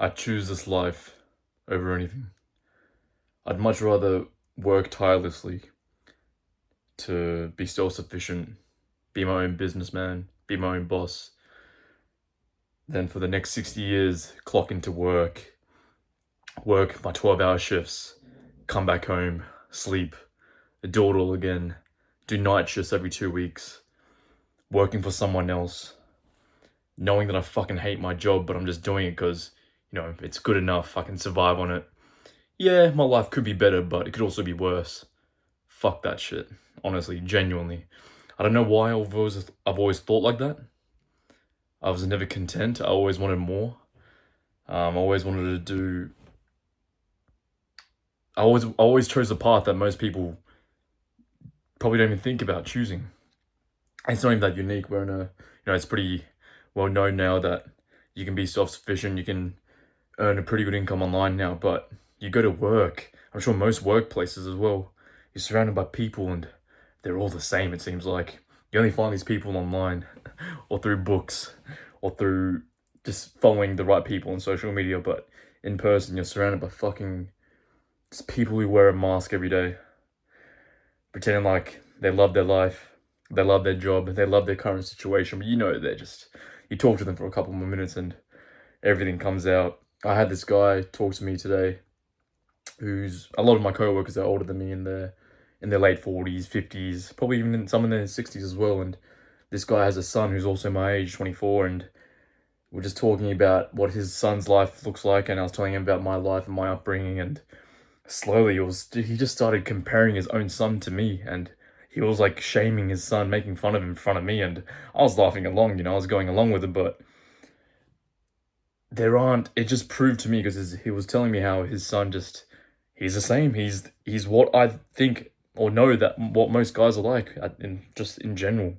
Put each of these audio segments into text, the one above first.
I choose this life over anything. I'd much rather work tirelessly to be self-sufficient, be my own businessman, be my own boss, than for the next 60 years clock into work my 12-hour shifts, come back home, sleep, do it all again, do night shifts every 2 weeks, working for someone else, knowing that I fucking hate my job, but I'm just doing it because, it's good enough, I can survive on it. Yeah, my life could be better, but it could also be worse. Fuck that shit. Honestly, genuinely. I don't know why I've always thought like that. I was never content. I always wanted more. I always wanted to do. I always chose the path that most people probably don't even think about choosing. And it's not even that unique. We're in a, it's pretty well known now that you can be self-sufficient. You can earn a pretty good income online now, but you go to work. I'm sure most workplaces as well. You're surrounded by people and they're all the same, it seems like. You only find these people online or through books or through just following the right people on social media, but in person, you're surrounded by fucking just people who wear a mask every day, pretending like they love their life, they love their job, they love their current situation, but they're just, you talk to them for a couple more minutes and everything comes out. I had this guy talk to me today who's, a lot of my coworkers are older than me, in their late 40s, 50s, probably even some in their 60s as well. And this guy has a son who's also my age, 24, and we're just talking about what his son's life looks like, and I was telling him about my life and my upbringing, and slowly he just started comparing his own son to me, and he was like shaming his son, making fun of him in front of me, and I was laughing along, I was going along with it, but it just proved to me, because he was telling me how his son just, he's the same, he's what I think or know that what most guys are like, in general.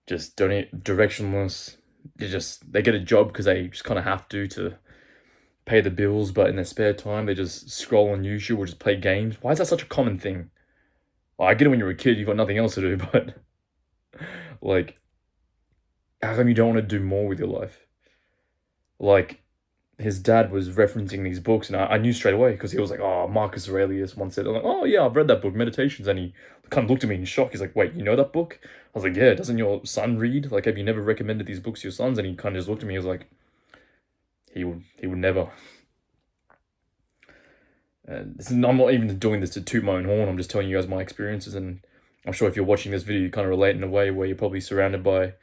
Just directionless. They get a job because they just kind of have to pay the bills, but in their spare time they just scroll on YouTube or just play games. Why is that such a common thing? Well, I get it when you're a kid, you've got nothing else to do, but like, how come you don't want to do more with your life? Like, his dad was referencing these books, and I knew straight away, because he was like, "Oh, Marcus Aurelius once said," I'm like, "Oh yeah, I've read that book, Meditations," and he kind of looked at me in shock. He's like, "Wait, you know that book?" I was like, "Yeah, doesn't your son read? Like, have you never recommended these books to your sons?" And he kind of just looked at me. He was like, "He would never." And I'm not even doing this to toot my own horn. I'm just telling you guys my experiences, and I'm sure if you're watching this video, you kind of relate in a way where you're probably surrounded by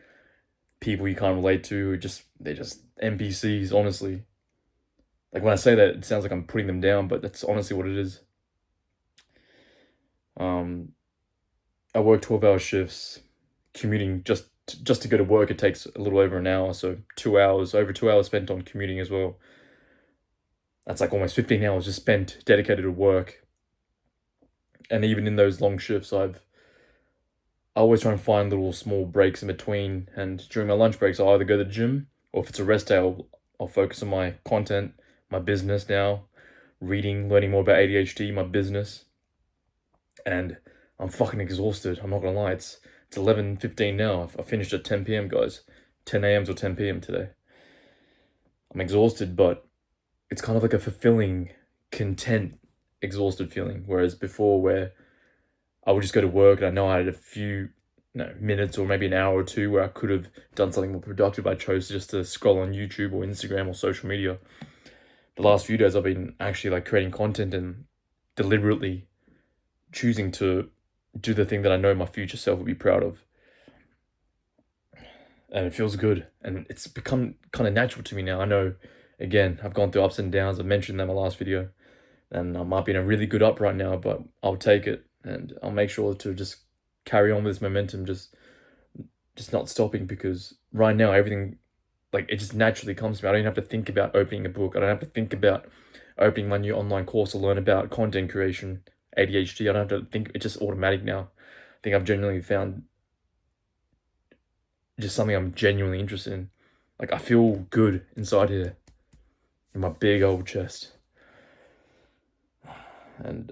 people you can't relate to. They're just NPCs, honestly. Like, when I say that, it sounds like I'm putting them down, but that's honestly what it is. I work 12-hour shifts, commuting just to go to work. It takes a little over an hour, so 2 hours, over 2 hours spent on commuting as well. That's like almost 15 hours just spent dedicated to work. And even in those long shifts, I always try and find little small breaks in between. And during my lunch breaks, I'll either go to the gym, or if it's a rest day, I'll focus on my content, my business now, reading, learning more about ADHD, my business. And I'm fucking exhausted. I'm not gonna lie. It's 11:15 now. I finished at 10 p.m., guys. 10 a.m. till 10 p.m. today. I'm exhausted, but it's kind of like a fulfilling, content, exhausted feeling. Whereas before, where I would just go to work and I know I had a few minutes or maybe an hour or two where I could have done something more productive, I chose just to scroll on YouTube or Instagram or social media. The last few days I've been actually like creating content and deliberately choosing to do the thing that I know my future self will be proud of. And it feels good. And it's become kind of natural to me now. I know, again, I've gone through ups and downs. I mentioned that in my last video. And I might be in a really good up right now, but I'll take it. And I'll make sure to just carry on with this momentum, just not stopping, because right now everything, like, it just naturally comes to me. I don't even have to think about opening a book. I don't have to think about opening my new online course to learn about content creation, ADHD. I don't have to think. It's just automatic now. I think I've genuinely found just something I'm genuinely interested in. Like, I feel good inside here in my big old chest. And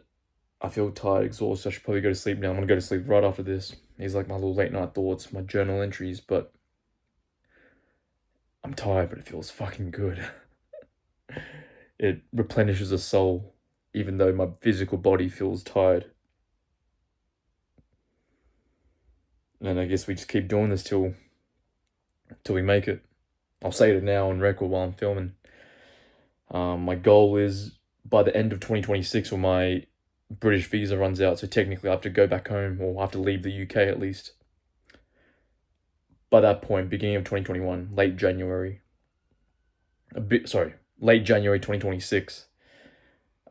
I feel tired, exhausted. I should probably go to sleep now. I'm gonna go to sleep right after this. These are like my little late night thoughts, my journal entries, but I'm tired, but it feels fucking good. It replenishes the soul, even though my physical body feels tired. And I guess we just keep doing this till we make it. I'll say it now on record while I'm filming. My goal is by the end of 2026 when my British visa runs out, so technically I have to go back home or I have to leave the UK at least. By that point, beginning of 2021, late January, late January 2026,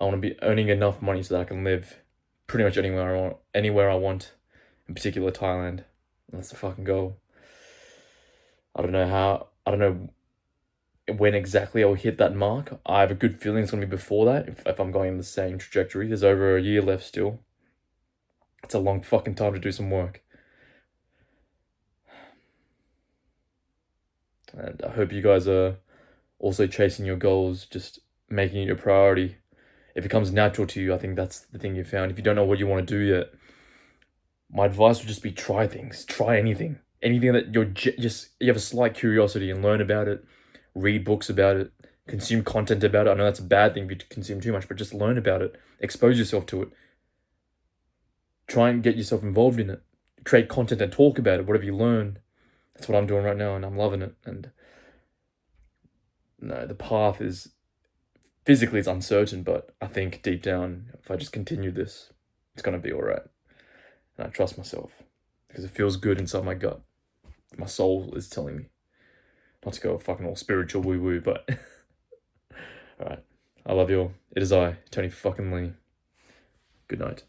I want to be earning enough money so that I can live pretty much anywhere I want, in particular Thailand. That's the fucking goal. I don't know when exactly I'll hit that mark. I have a good feeling it's going to be before that, if I'm going in the same trajectory. There's over a year left still. It's a long fucking time to do some work. And I hope you guys are also chasing your goals, just making it a priority. If it comes natural to you, I think that's the thing you found. If you don't know what you want to do yet, my advice would just be try things. Try anything. Anything that you have a slight curiosity and learn about it. Read books about it. Consume content about it. I know that's a bad thing if you consume too much, but just learn about it. Expose yourself to it. Try and get yourself involved in it. Create content and talk about it. Whatever you learn. That's what I'm doing right now, and I'm loving it. And no, the path is physically it's uncertain, but I think deep down, if I just continue this, it's gonna be all right. And I trust myself because it feels good inside my gut. My soul is telling me not to go fucking all spiritual woo woo, but all right. I love you all. It is I, Tony fucking Lee. Good night.